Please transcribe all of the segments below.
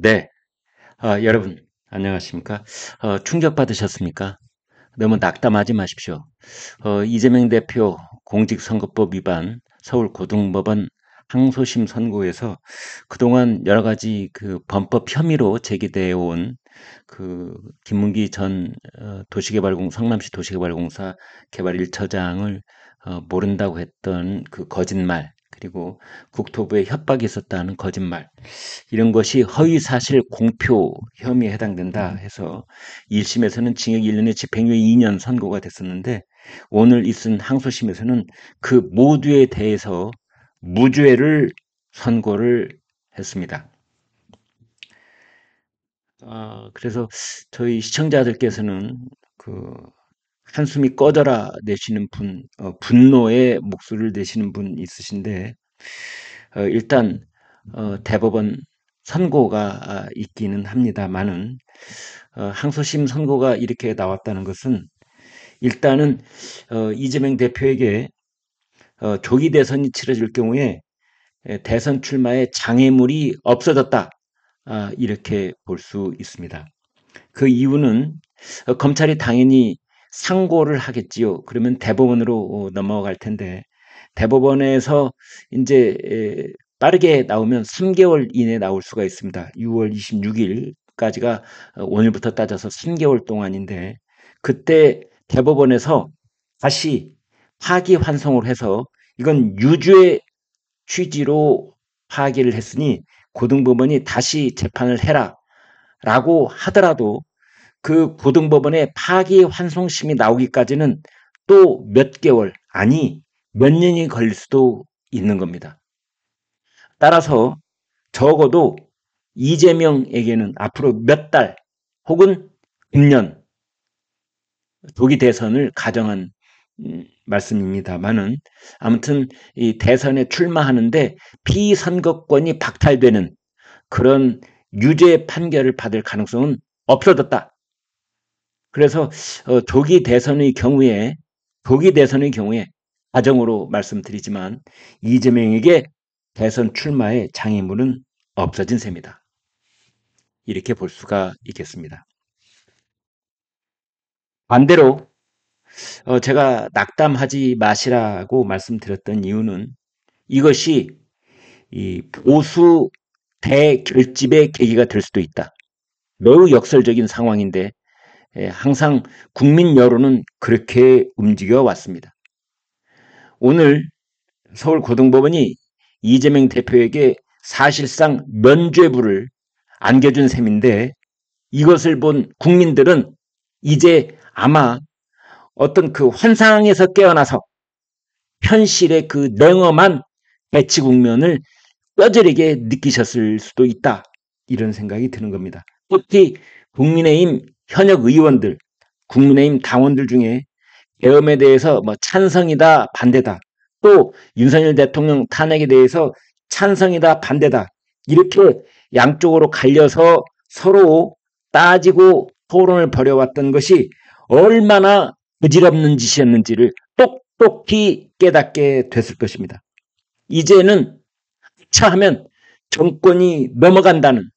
네. 여러분, 안녕하십니까? 충격받으셨습니까? 너무 낙담하지 마십시오. 이재명 대표 공직선거법 위반 서울고등법원 항소심 선고에서 그동안 여러 가지 그 범법 혐의로 제기되어 온 그 김문기 전 성남시 도시개발공사 개발 1처장을 모른다고 했던 그 거짓말, 그리고 국토부에 협박이 있었다는 거짓말, 이런 것이 허위사실 공표 혐의에 해당된다 해서 1심에서는 징역 1년에 집행유예 2년 선고가 됐었는데, 오늘 있은 항소심에서는 그 모두에 대해서 무죄를 선고를 했습니다. 그래서 저희 시청자들께서는 그 한숨이 꺼져라 내쉬는 분, 분노의 목소리를 내시는 분 있으신데, 일단 대법원 선고가 있기는 합니다만은, 항소심 선고가 이렇게 나왔다는 것은 일단은 이재명 대표에게 조기 대선이 치러질 경우에 대선 출마의 장애물이 없어졌다, 이렇게 볼 수 있습니다. 그 이유는 검찰이 당연히 상고를 하겠지요. 그러면 대법원으로 넘어갈 텐데, 대법원에서 이제 빠르게 나오면 3개월 이내에 나올 수가 있습니다. 6월 26일까지가 오늘부터 따져서 3개월 동안인데, 그때 대법원에서 다시 파기환송을 해서 이건 유죄 취지로 파기를 했으니 고등법원이 다시 재판을 해라 라고 하더라도, 그 고등법원의 파기환송심이 나오기까지는 또 몇 개월, 아니 몇 년이 걸릴 수도 있는 겁니다. 따라서 적어도 이재명에게는 앞으로 몇 달 혹은 1년 조기 대선을 가정한 말씀입니다만은, 아무튼 이 대선에 출마하는데 피선거권이 박탈되는 그런 유죄 판결을 받을 가능성은 없어졌다. 그래서 조기 대선의 경우에 가정으로 말씀드리지만, 이재명에게 대선 출마의 장애물은 없어진 셈이다, 이렇게 볼 수가 있겠습니다. 반대로 제가 낙담하지 마시라고 말씀드렸던 이유는, 이것이 이 보수 대결집의 계기가 될 수도 있다. 매우 역설적인 상황인데, 항상 국민 여론은 그렇게 움직여 왔습니다. 오늘 서울고등법원이 이재명 대표에게 사실상 면죄부를 안겨준 셈인데, 이것을 본 국민들은 이제 아마 어떤 그 환상에서 깨어나서 현실의 그 냉엄한 배치 국면을 뼈저리게 느끼셨을 수도 있다, 이런 생각이 드는 겁니다. 특히 국민의힘 현역 의원들, 국민의힘 당원들 중에 계엄에 대해서 뭐 찬성이다, 반대다, 또 윤석열 대통령 탄핵에 대해서 찬성이다, 반대다, 이렇게 양쪽으로 갈려서 서로 따지고 토론을 벌여왔던 것이 얼마나 부질없는 짓이었는지를 똑똑히 깨닫게 됐을 것입니다. 이제는 차하면 정권이 넘어간다는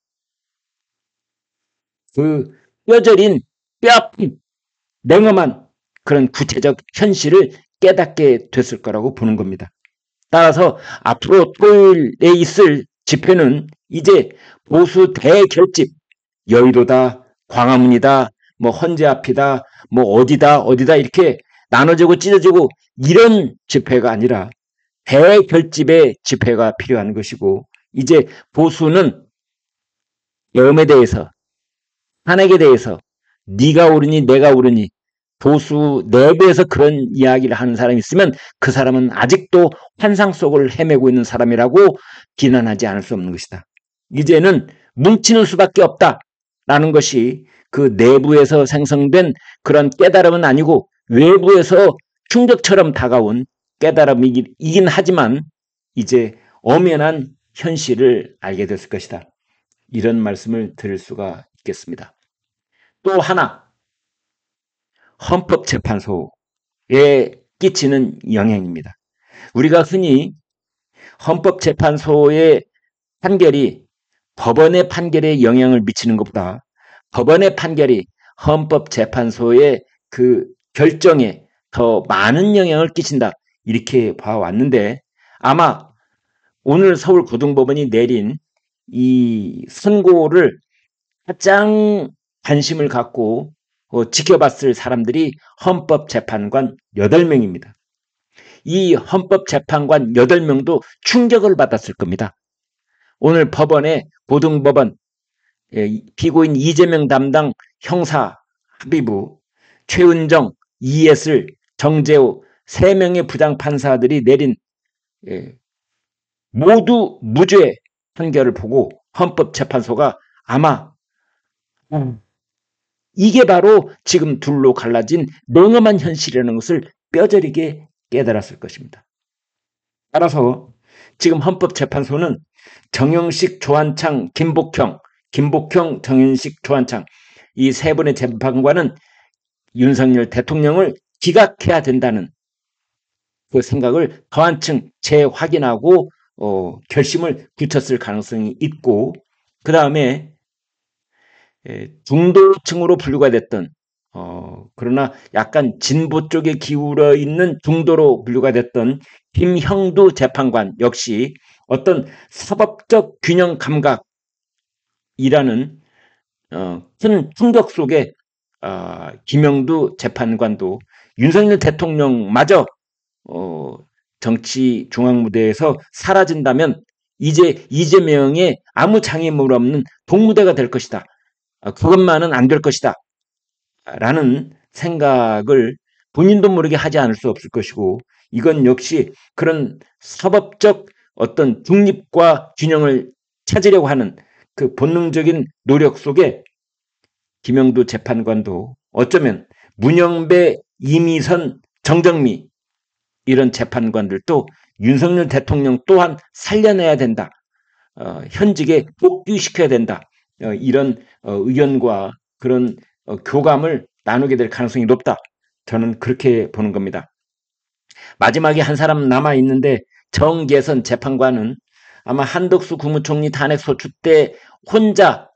그 뼈저린 뼈아픈 냉엄한 그런 구체적 현실을 깨닫게 됐을 거라고 보는 겁니다. 따라서 앞으로 토요일에 있을 집회는 이제 보수 대결집, 여의도다, 광화문이다, 뭐 헌재 앞이다, 뭐 어디다 이렇게 나눠지고 찢어지고 이런 집회가 아니라 대결집의 집회가 필요한 것이고, 이제 보수는 계엄에 대해서, 탄핵에 대해서 네가 옳으니 내가 옳으니, 보수 내부에서 그런 이야기를 하는 사람이 있으면 그 사람은 아직도 환상 속을 헤매고 있는 사람이라고 비난하지 않을 수 없는 것이다. 이제는 뭉치는 수밖에 없다라는 것이 그 내부에서 생성된 그런 깨달음은 아니고 외부에서 충격처럼 다가온 깨달음이긴 하지만, 이제 엄연한 현실을 알게 됐을 것이다, 이런 말씀을 드릴 수가 있겠습니다. 또 하나, 헌법재판소에 끼치는 영향입니다. 우리가 흔히 헌법재판소의 판결이 법원의 판결에 영향을 미치는 것보다 법원의 판결이 헌법재판소의 그 결정에 더 많은 영향을 끼친다. 이렇게 봐왔는데 아마 오늘 서울고등법원이 내린 이 선고를 가장 관심을 갖고 지켜봤을 사람들이 헌법재판관 8명입니다. 이 헌법재판관 8명도 충격을 받았을 겁니다. 오늘 법원에 고등법원 피고인 이재명 담당 형사 합의부, 최은정, 이예슬, 정재호 3명의 부장판사들이 내린 모두 무죄 판결을 보고 헌법재판소가 아마 이게 바로 지금 둘로 갈라진 냉엄한 현실이라는 것을 뼈저리게 깨달았을 것입니다. 따라서 지금 헌법재판소는 정영식, 조한창, 김복형, 정현식, 조한창 이 3분의 재판관은 윤석열 대통령을 기각해야 된다는 그 생각을 더 한층 재확인하고 결심을 굳혔을 가능성이 있고 그 다음에 중도층으로 분류가 됐던 그러나 약간 진보 쪽에 기울어 있는 중도로 분류가 됐던 김형두 재판관 역시 어떤 사법적 균형 감각이라는 큰 충격 속에 김형두 재판관도 윤석열 대통령마저 정치 중앙무대에서 사라진다면 이제 이재명의 아무 장애물 없는 동무대가 될 것이다. 그것만은 안 될 것이다. 라는 생각을 본인도 모르게 하지 않을 수 없을 것이고 이건 역시 그런 사법적 어떤 중립과 균형을 찾으려고 하는 그 본능적인 노력 속에 김영두 재판관도 어쩌면 문영배, 이미선, 정정미 이런 재판관들도 윤석열 대통령 또한 살려내야 된다. 현직에 복귀시켜야 된다. 이런 의견과 그런 교감을 나누게 될 가능성이 높다. 저는 그렇게 보는 겁니다. 마지막에 한 사람 남아있는데 정계선 재판관은 아마 한덕수 국무총리 탄핵 소추 때 혼자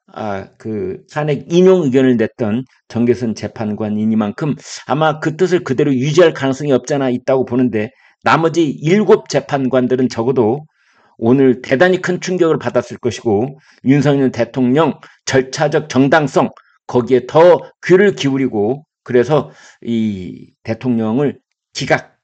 그 탄핵 인용 의견을 냈던 정계선 재판관이니만큼 아마 그 뜻을 그대로 유지할 가능성이 없잖아 있다고 보는데 나머지 7 재판관들은 적어도 오늘 대단히 큰 충격을 받았을 것이고 윤석열 대통령 절차적 정당성 거기에 더 귀를 기울이고 그래서 이 대통령을 기각,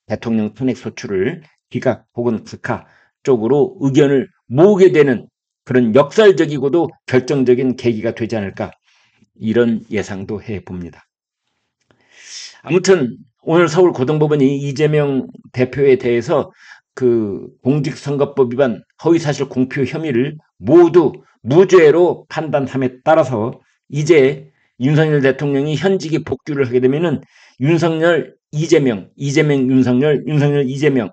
대통령 탄핵 소추를 기각 혹은 극하 쪽으로 의견을 모으게 되는 그런 역설적이고도 결정적인 계기가 되지 않을까 이런 예상도 해봅니다. 아무튼 오늘 서울고등법원이 이재명 대표에 대해서 그 공직선거법 위반 허위사실 공표 혐의를 모두 무죄로 판단함에 따라서 이제 윤석열 대통령이 현직에 복귀를 하게 되면은 윤석열, 이재명, 윤석열, 이재명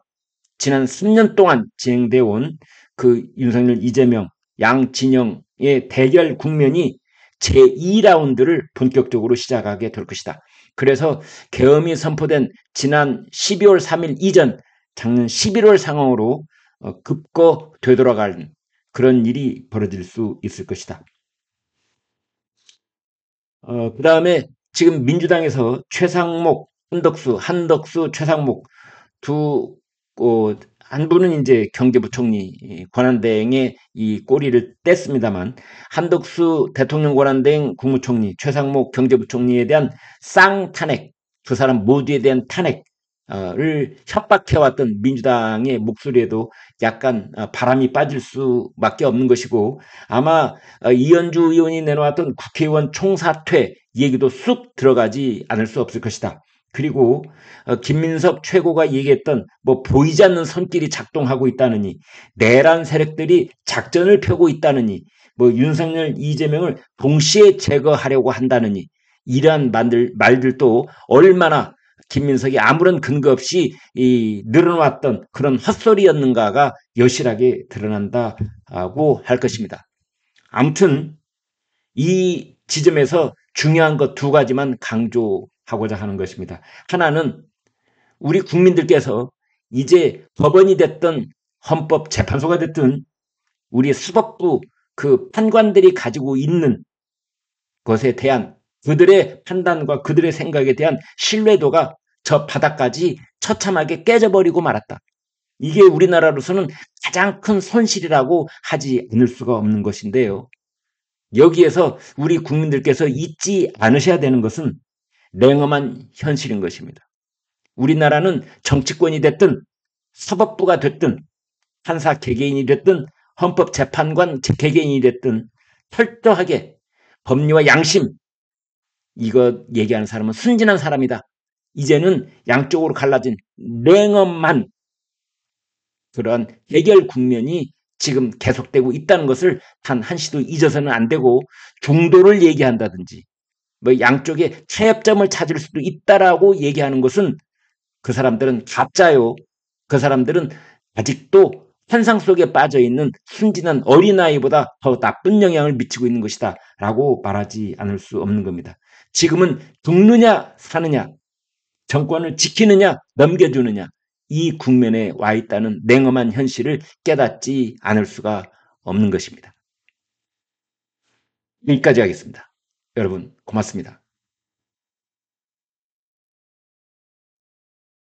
지난 3년 동안 진행되어 온 그 윤석열, 이재명 양 진영의 대결 국면이 제2라운드를 본격적으로 시작하게 될 것이다. 그래서 계엄이 선포된 지난 12월 3일 이전 작년 11월 상황으로 급거 되돌아가는 그런 일이 벌어질 수 있을 것이다. 그 다음에 지금 민주당에서 최상목, 한덕수, 최상목 한 분은 이제 경제부총리 권한대행의 이 꼬리를 뗐습니다만 한덕수 대통령 권한대행 국무총리, 최상목 경제부총리에 대한 쌍탄핵, 두 사람 모두에 대한 탄핵을 협박해왔던 민주당의 목소리에도 약간 바람이 빠질 수밖에 없는 것이고 아마 이현주 의원이 내놓았던 국회의원 총사퇴 얘기도 쑥 들어가지 않을 수 없을 것이다. 그리고 김민석 최고가 얘기했던 뭐 보이지 않는 손길이 작동하고 있다느니 내란 세력들이 작전을 펴고 있다느니 뭐 윤석열, 이재명을 동시에 제거하려고 한다느니 이러한 말들도 얼마나 김민석이 아무런 근거 없이 늘어놨던 그런 헛소리였는가가 여실하게 드러난다고 할 것입니다. 아무튼 이 지점에서 중요한 것 2가지만 강조하고자 하는 것입니다. 하나는 우리 국민들께서 이제 법원이 됐든 헌법재판소가 됐든 우리 사법부 그 판관들이 가지고 있는 것에 대한 그들의 판단과 그들의 생각에 대한 신뢰도가 저 바닥까지 처참하게 깨져버리고 말았다. 이게 우리나라로서는 가장 큰 손실이라고 하지 않을 수가 없는 것인데요. 여기에서 우리 국민들께서 잊지 않으셔야 되는 것은 냉엄한 현실인 것입니다. 우리나라는 정치권이 됐든 사법부가 됐든 판사 개개인이 됐든 헌법재판관 개개인이 됐든 철저하게 법리와 양심, 이거 얘기하는 사람은 순진한 사람이다. 이제는 양쪽으로 갈라진 냉엄한 그런 해결 국면이 지금 계속되고 있다는 것을 단 한시도 잊어서는 안 되고, 중도를 얘기한다든지 뭐 양쪽에 타협점을 찾을 수도 있다라고 얘기하는 것은 그 사람들은 가짜요. 그 사람들은 아직도 환상 속에 빠져 있는 순진한 어린아이보다 더 나쁜 영향을 미치고 있는 것이다 라고 말하지 않을 수 없는 겁니다. 지금은 죽느냐 사느냐, 정권을 지키느냐 넘겨주느냐, 이 국면에 와 있다는 냉엄한 현실을 깨닫지 않을 수가 없는 것입니다. 여기까지 하겠습니다. 여러분 고맙습니다.